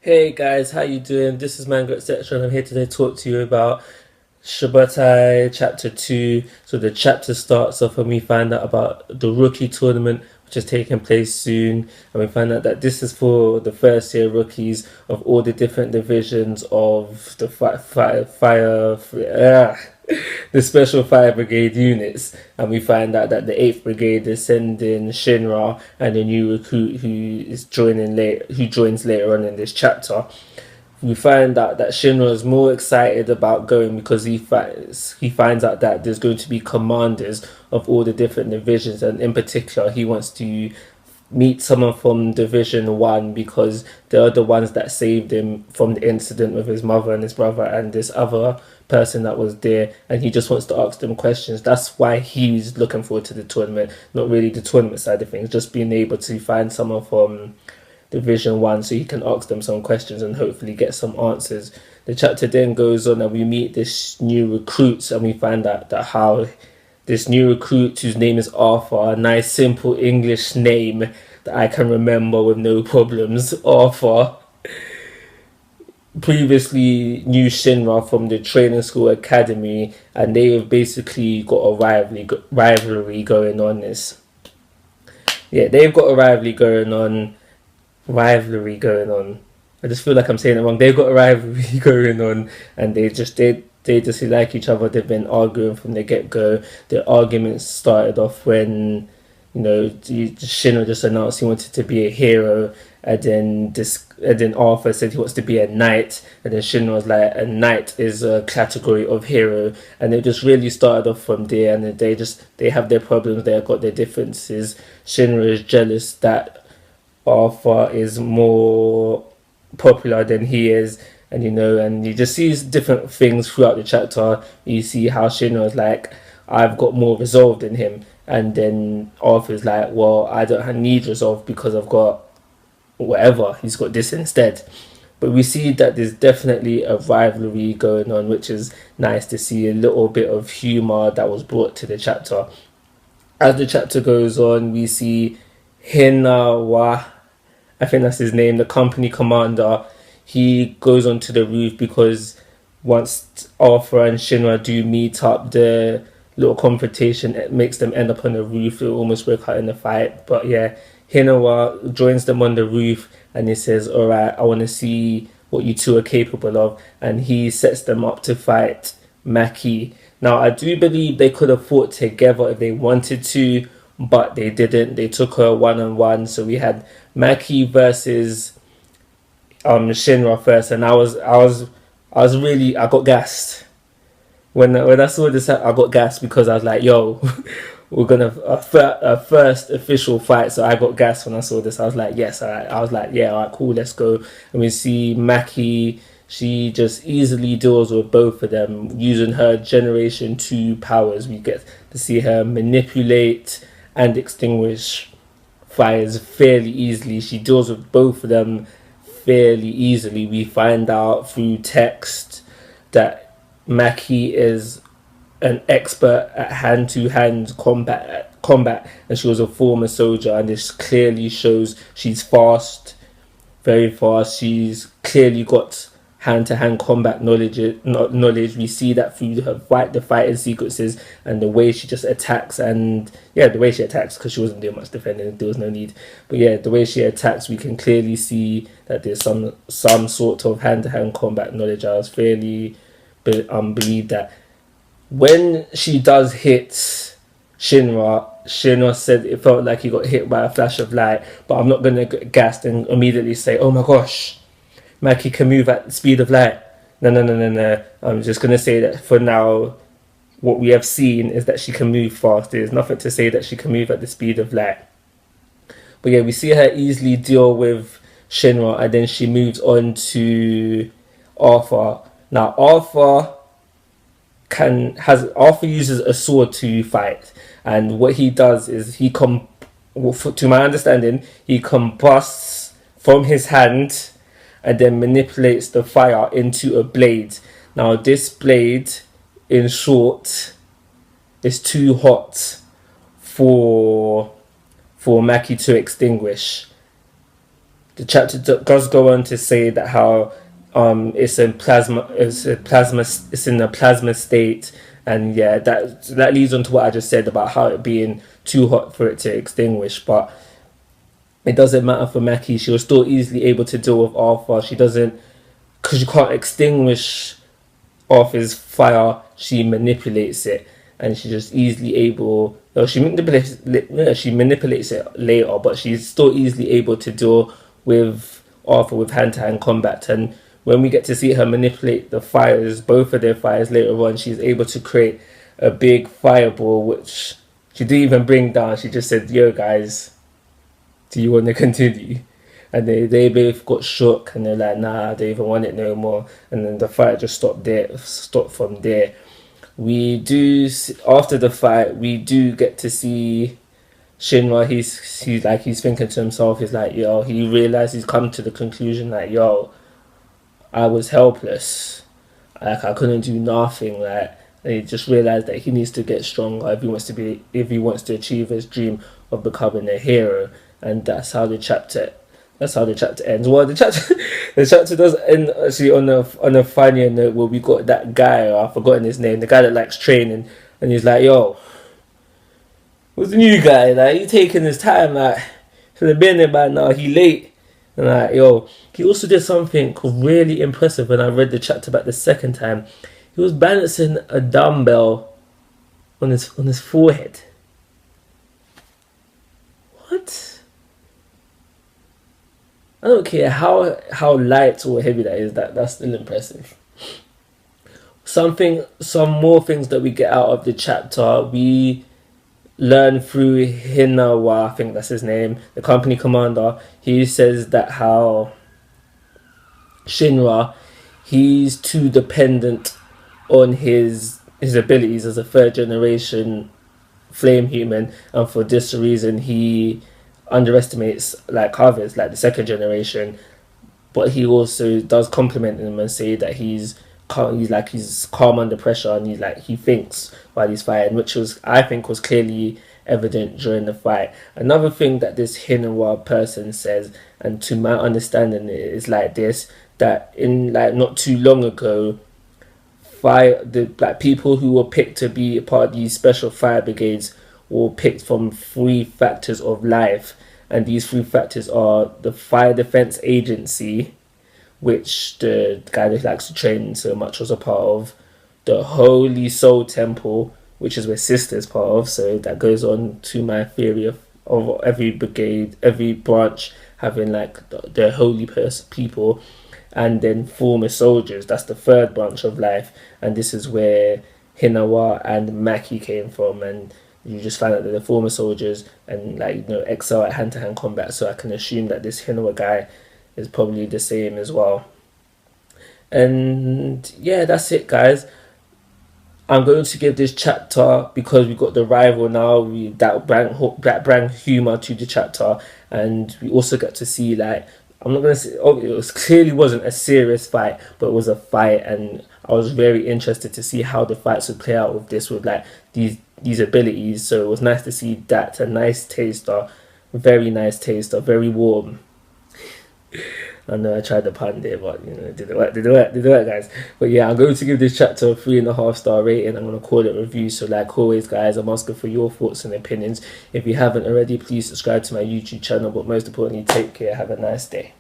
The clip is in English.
Hey guys, how you doing? This is Mango Etc. and I'm here today to talk to you about Shibutai Chapter 2. So the chapter starts off when we find out about the rookie tournament which is taking place soon, and we find out that this is for the first year rookies of all the different divisions of the the Special Fire Brigade units, and we find out that the 8th Brigade is sending Shinra and a new recruit who joins later on in this chapter. We find out that Shinra is more excited about going because he finds out that there's going to be commanders of all the different divisions, and in particular he wants to meet someone from Division 1 because they're the ones that saved him from the incident with his mother and his brother and this other person that was there, and he just wants to ask them questions. That's why he's looking forward to the tournament, not really the tournament side of things, just being able to find someone from Division 1 so he can ask them some questions and hopefully get some answers. The chapter then goes on and we meet this new recruits, and we find out that how this new recruit, whose name is Arthur, a nice simple English name that I can remember with no problems, Arthur, previously knew Shinra from the training school academy, and they have basically got a rivalry going on. They've got a rivalry going on. I just feel like I'm saying it wrong. They've got a rivalry going on, and they just like each other. They've been arguing from the get go. The arguments started off when Shinra just announced he wanted to be a hero, and then Arthur said he wants to be a knight, and then Shinra was like, a knight is a category of hero, and it just really started off from there. And they have their problems. They've got their differences. Shinra is jealous that Arthur is more popular than he is, and you just see different things throughout the chapter. You see how Shinra is like, I've got more resolve than him, and then Arthur's like, well, I don't need resolve because I've got whatever, he's got this instead. But we see that there's definitely a rivalry going on, which is nice to see. A little bit of humor that was brought to the chapter. As the chapter goes on, we see Hinawa, I think that's his name, the company commander. He goes onto the roof because once Arthur and Shinra do meet up, the little confrontation, it makes them end up on the roof. It almost work out in the fight. But yeah, Hinawa joins them on the roof and he says, alright, I want to see what you two are capable of. And he sets them up to fight Maki. Now, I do believe they could have fought together if they wanted to, but they didn't. They took her one-on-one. So we had Maki versus Shinra first, and I got gassed. When I saw this, I got gassed because I was like, yo, we're gonna a first official fight. So I got gassed when I saw this. I was like, yes, alright. I was like, yeah, alright, cool, let's go. And we see Maki, she just easily deals with both of them using her Generation 2 powers. We get to see her manipulate and extinguish fires fairly easily. She deals with both of them fairly easily. We find out through text that Maki is an expert at hand-to-hand combat, and she was a former soldier, and this clearly shows she's fast, very fast. She's clearly got hand-to-hand combat knowledge. We see that through the fighting sequences and the way she just attacks, and yeah, the way she attacks, because she wasn't doing much defending, there was no need. But yeah, the way she attacks, we can clearly see that there's some sort of hand-to-hand combat knowledge. I was fairly believe that when she does hit Shinra said it felt like he got hit by a flash of light. But I'm not gonna get gassed and immediately say, oh my gosh, Maki can move at the speed of light. No. I'm just going to say that for now, what we have seen is that she can move fast. There's nothing to say that she can move at the speed of light. But yeah, we see her easily deal with Shinra, and then she moves on to Arthur. Now, Arthur uses a sword to fight, and what he does is to my understanding, he combusts from his hand and then manipulates the fire into a blade. Now, this blade, in short, is too hot for Maki to extinguish. the chapter does go on to say that how it's in a plasma state, and yeah, that leads on to what I just said about how it being too hot for it to extinguish. But it doesn't matter for Maki. She was still easily able to deal with Arthur. She doesn't, because you can't extinguish Arthur's fire. She manipulates it, and she's just easily able. Well, she manipulates it later, but she's still easily able to deal with Arthur with hand-to-hand combat. And when we get to see her manipulate the fires, both of their fires later on, she's able to create a big fireball, which she didn't even bring down. She just said, "Yo, guys, do you want to continue?" And they both got shook, and they're like, "Nah, I don't even want it no more." And then the fight just stopped from there. We do, after the fight, we do get to see Shinra. He's thinking to himself. He's like, yo, he realized, he's come to the conclusion like, yo, I was helpless. Like, I couldn't do nothing. Like, and he just realized that he needs to get stronger if he wants to achieve his dream of becoming a hero. And that's how the chapter ends. Well, the chapter does end actually on a funnier note, where we got that guy, I've forgotten his name, the guy that likes training, and he's like, yo, what's the new guy? Like, he taking his time, like, should have been there by now, he late. And like, yo, he also did something really impressive when I read the chapter back the second time. He was balancing a dumbbell on his forehead. What? I don't care how light or heavy that is, that's still impressive. Some more things that we get out of the chapter, we learn through Hinawa, I think that's his name, the company commander. He says that how Shinra, he's too dependent on his abilities as a third generation flame human, and for this reason he underestimates like others, like the second generation. But he also does compliment them and say that he's calm under pressure, and he thinks while he's fighting, which I think was clearly evident during the fight. Another thing that this Hinawa person says, and to my understanding, is like this, that in like not too long ago, people who were picked to be a part of these special fire brigades were picked from 3 factors of life, and these 3 factors are the Fire Defense Agency, which the guy that likes to train so much was a part of, the Holy Soul Temple, which is where Sister is part of, so that goes on to my theory of every brigade, every branch having like their holy people, and then former soldiers, that's the 3rd branch of life, and this is where Hinawa and Maki came from. And you just find out that the former soldiers and excel at hand-to-hand combat, so I can assume that this Hinawa guy is probably the same as well. And yeah, that's it, guys. I'm going to give this chapter, because we got the rival now, that bring humor to the chapter, and we also get to see, like, I'm not going to say, it clearly wasn't a serious fight, but it was a fight, and I was very interested to see how the fights would play out with this, with like these abilities. So it was nice to see that. A nice taster, very nice taster, very warm. I know I tried the pun there, but did it work, guys. But yeah, I'm going to give this chapter a 3.5-star rating. I'm going to call it review. So like always, guys, I'm asking for your thoughts and opinions. If you haven't already, please subscribe to my YouTube channel. But most importantly, take care. Have a nice day.